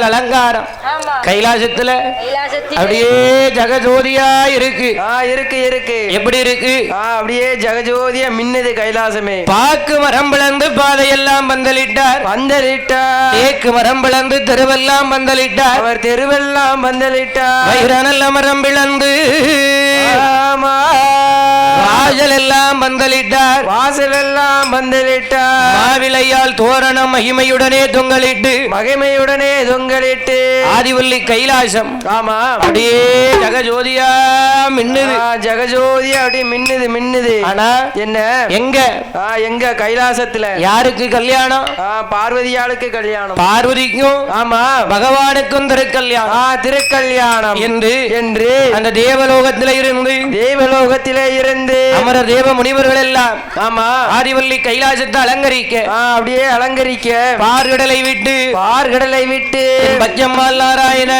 அலங்காரம் கைலாசத்துல அப்படியே ஜகஜோதியா இருக்கு. இருக்கு எப்படி இருக்கு? அப்படியே ஜகஜோதியா மின்னது கைலாசமே. பாக்கு மரம் பிளந்து பாதையெல்லாம் பந்தலிட்டார். தேக்கு மரம் பிளந்து தெருவெல்லாம் பந்தலிட்டார். அவர் தெருவெல்லாம் பந்தலிட்டார். வைரநல்ல மரம் பிளந்து வாசல் எல்லாம் பந்தலிட்டார். மாவிளையால் தோரணம் மகிமையுடனே தொங்கலிட்டு ஆதிவள்ளி கைலாசம் அப்படியே ஜகஜோதியா மின்னுது. ஜகஜோதியா அப்படியே மின்னுது. ஆனா என்ன எங்க கைலாசத்துல யாருக்கு கல்யாணம்? பார்வதியாளுக்கு கல்யாணம். பார்வதிக்கும் பகவானுக்கும் திருக்கல்யாணம் என்று அந்த தேவலோகத்தில இருந்து அமர தேவ முனிவர்கள் எல்லாம் ஆதிவள்ளி கைலாசத்தை அப்படியே அலங்கரிக்க பார்கடலை விட்டு பச்சம்மாள் நாராயண